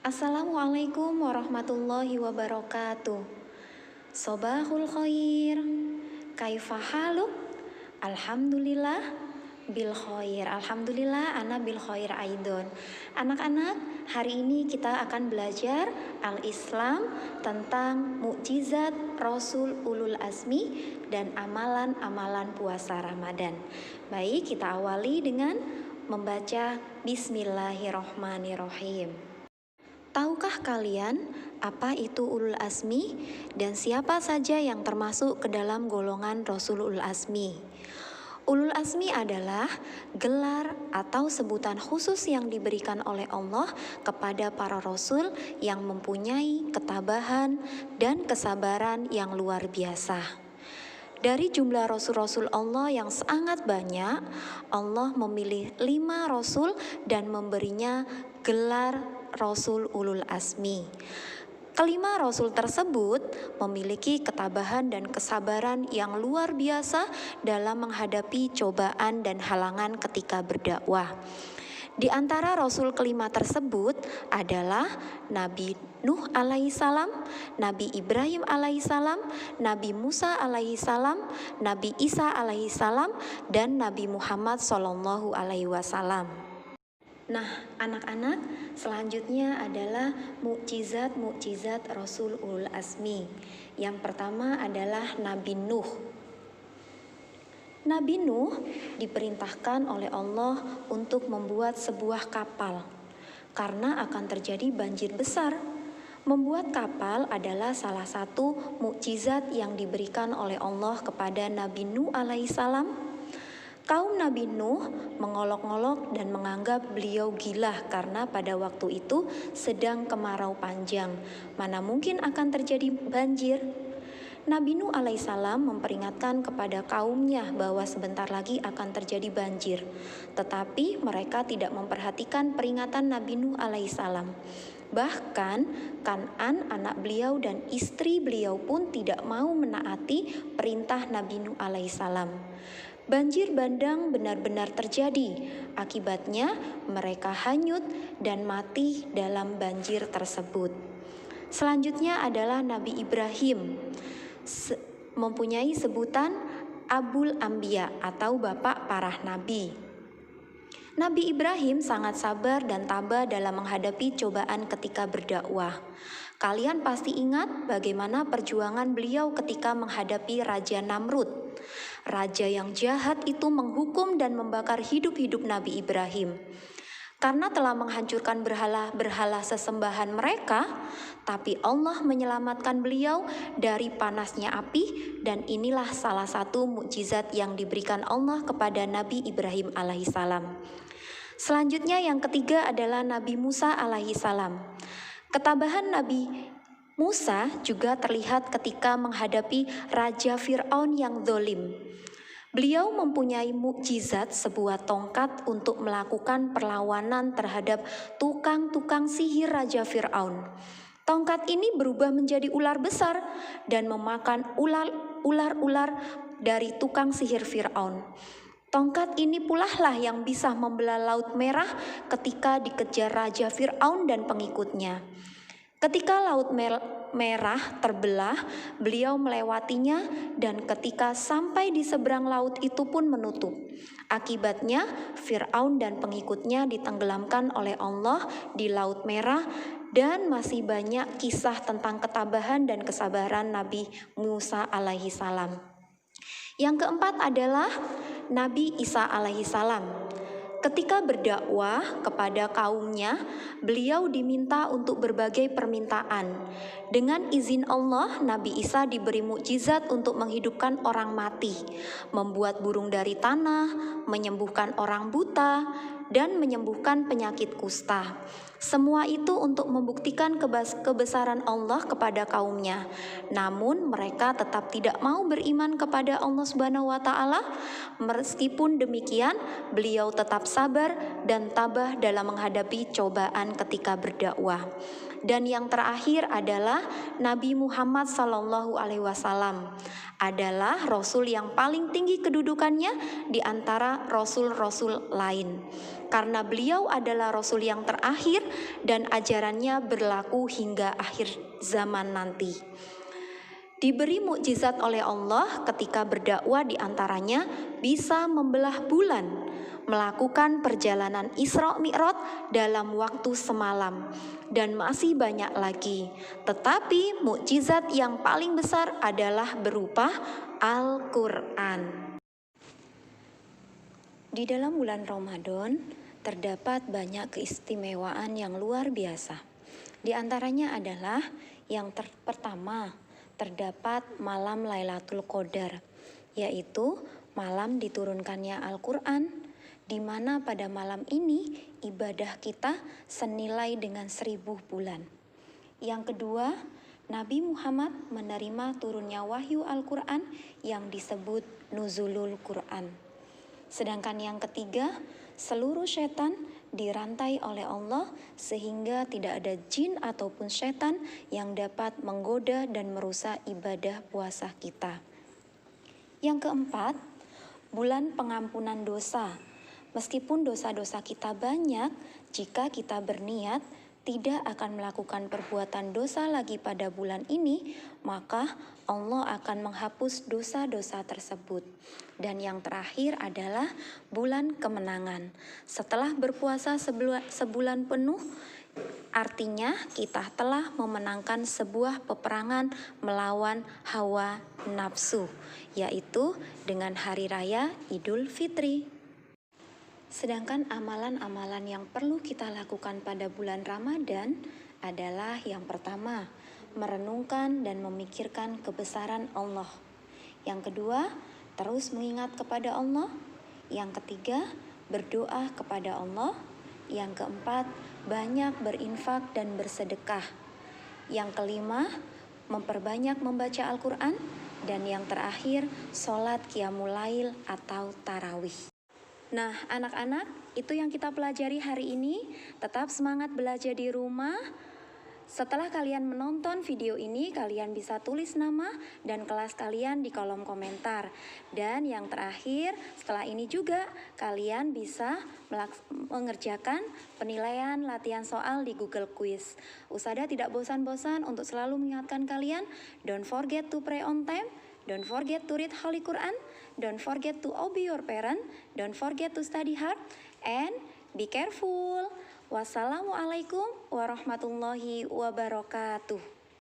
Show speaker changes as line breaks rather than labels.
Assalamualaikum warahmatullahi wabarakatuh. Sobahul khair. Kaifa haluk? Alhamdulillah bil khair. Alhamdulillah ana bil khair aidon. Anak-anak, hari ini kita akan belajar al-Islam tentang mukjizat Rasul Ulul Azmi dan amalan-amalan puasa Ramadan. Baik, kita awali dengan membaca Bismillahirrohmanirrohim. Tahukah kalian apa itu ulul azmi dan siapa saja yang termasuk ke dalam golongan Rasul ulul azmi? Ulul azmi adalah gelar atau sebutan khusus yang diberikan oleh Allah kepada para rasul yang mempunyai ketabahan dan kesabaran yang luar biasa. Dari jumlah rasul-rasul Allah yang sangat banyak, Allah memilih 5 rasul dan memberinya gelar Rasul Ulul Azmi. Kelima rasul tersebut memiliki ketabahan dan kesabaran yang luar biasa dalam menghadapi cobaan dan halangan ketika berdakwah. Di antara rasul kelima tersebut adalah Nabi Nuh alaihissalam, Nabi Ibrahim alaihissalam, Nabi Musa alaihissalam, Nabi Isa alaihissalam, dan Nabi Muhammad sallallahu alaihi wasallam. Nah, anak-anak, selanjutnya adalah mukjizat Rasul Ulul Azmi. Yang pertama adalah Nabi Nuh. Nabi Nuh diperintahkan oleh Allah untuk membuat sebuah kapal karena akan terjadi banjir besar. Membuat kapal adalah salah satu mukjizat yang diberikan oleh Allah kepada Nabi Nuh alaihissalam. Kaum Nabi Nuh mengolok-olok dan menganggap beliau gila karena pada waktu itu sedang kemarau panjang. Mana mungkin akan terjadi banjir? Nabi Nuh alaihissalam memperingatkan kepada kaumnya bahwa sebentar lagi akan terjadi banjir. Tetapi mereka tidak memperhatikan peringatan Nabi Nuh alaihissalam. Bahkan Kan'an anak beliau dan istri beliau pun tidak mau menaati perintah Nabi Nuh alaihissalam. Banjir bandang benar-benar terjadi. Akibatnya mereka hanyut dan mati dalam banjir tersebut. Selanjutnya adalah Nabi Ibrahim. Mempunyai sebutan Abul Anbiya atau bapak para nabi. Nabi Ibrahim sangat sabar dan tabah dalam menghadapi cobaan ketika berdakwah. Kalian pasti ingat bagaimana perjuangan beliau ketika menghadapi Raja Namrud. Raja yang jahat itu menghukum dan membakar hidup-hidup Nabi Ibrahim. Karena telah menghancurkan berhala sesembahan mereka, tapi Allah menyelamatkan beliau dari panasnya api, dan inilah salah satu mukjizat yang diberikan Allah kepada Nabi Ibrahim alaihissalam. Selanjutnya yang ketiga adalah Nabi Musa alaihissalam. Ketabahan Nabi Musa juga terlihat ketika menghadapi Raja Fir'aun yang zalim. Beliau mempunyai mukjizat sebuah tongkat untuk melakukan perlawanan terhadap tukang-tukang sihir Raja Fir'aun. Tongkat ini berubah menjadi ular besar dan memakan ular-ular dari tukang sihir Fir'aun. Tongkat ini pula lah yang bisa membelah Laut Merah ketika dikejar Raja Fir'aun dan pengikutnya. Ketika Laut Merah terbelah, beliau melewatinya dan ketika sampai di seberang laut itu pun menutup. Akibatnya Fir'aun dan pengikutnya ditenggelamkan oleh Allah di Laut Merah, dan masih banyak kisah tentang ketabahan dan kesabaran Nabi Musa alaihissalam. Yang keempat adalah Nabi Isa alaihissalam. Ketika berdakwah kepada kaumnya, beliau diminta untuk berbagai permintaan. Dengan izin Allah, Nabi Isa diberi mukjizat untuk menghidupkan orang mati, membuat burung dari tanah, menyembuhkan orang buta, dan menyembuhkan penyakit kusta. Semua itu untuk membuktikan kebesaran Allah kepada kaumnya. Namun mereka tetap tidak mau beriman kepada Allah Subhanahu wa taala. Meskipun demikian, beliau tetap sabar dan tabah dalam menghadapi cobaan ketika berdakwah. Dan yang terakhir adalah Nabi Muhammad SAW adalah Rasul yang paling tinggi kedudukannya di antara Rasul-Rasul lain. Karena beliau adalah Rasul yang terakhir dan ajarannya berlaku hingga akhir zaman nanti. Diberi mukjizat oleh Allah ketika berdakwah, di antaranya bisa membelah bulan, melakukan perjalanan Isra Mi'raj dalam waktu semalam, dan masih banyak lagi. Tetapi mukjizat yang paling besar adalah berupa Al-Quran. Di dalam bulan Ramadan terdapat banyak keistimewaan yang luar biasa. Di antaranya adalah yang pertama, terdapat malam Lailatul Qadar, yaitu malam diturunkannya Al-Quran, di mana pada malam ini ibadah kita senilai dengan 1000 bulan. Yang kedua, Nabi Muhammad menerima turunnya wahyu Al-Quran yang disebut Nuzulul Quran. Sedangkan yang ketiga, seluruh setan dirantai oleh Allah sehingga tidak ada jin ataupun setan yang dapat menggoda dan merusak ibadah puasa kita. Yang keempat, bulan pengampunan dosa. Meskipun dosa-dosa kita banyak, jika kita berniat tidak akan melakukan perbuatan dosa lagi pada bulan ini, maka Allah akan menghapus dosa-dosa tersebut. Dan yang terakhir adalah bulan kemenangan. Setelah berpuasa sebulan penuh, artinya kita telah memenangkan sebuah peperangan melawan hawa nafsu, yaitu dengan hari raya Idul Fitri. Sedangkan amalan-amalan yang perlu kita lakukan pada bulan Ramadan adalah yang pertama, merenungkan dan memikirkan kebesaran Allah. Yang kedua, terus mengingat kepada Allah. Yang ketiga, berdoa kepada Allah. Yang keempat, banyak berinfak dan bersedekah. Yang kelima, memperbanyak membaca Al-Quran. Dan yang terakhir, sholat qiyamul lail atau tarawih. Nah, anak-anak, itu yang kita pelajari hari ini. Tetap semangat belajar di rumah. Setelah kalian menonton video ini, kalian bisa tulis nama dan kelas kalian di kolom komentar. Dan yang terakhir, setelah ini juga kalian bisa mengerjakan penilaian latihan soal di Google Quiz. Usada tidak bosan-bosan untuk selalu mengingatkan kalian, don't forget to pray on time, don't forget to read Holy Quran, don't forget to obey your parent, don't forget to study hard, and be careful. Wassalamualaikum warahmatullahi wabarakatuh.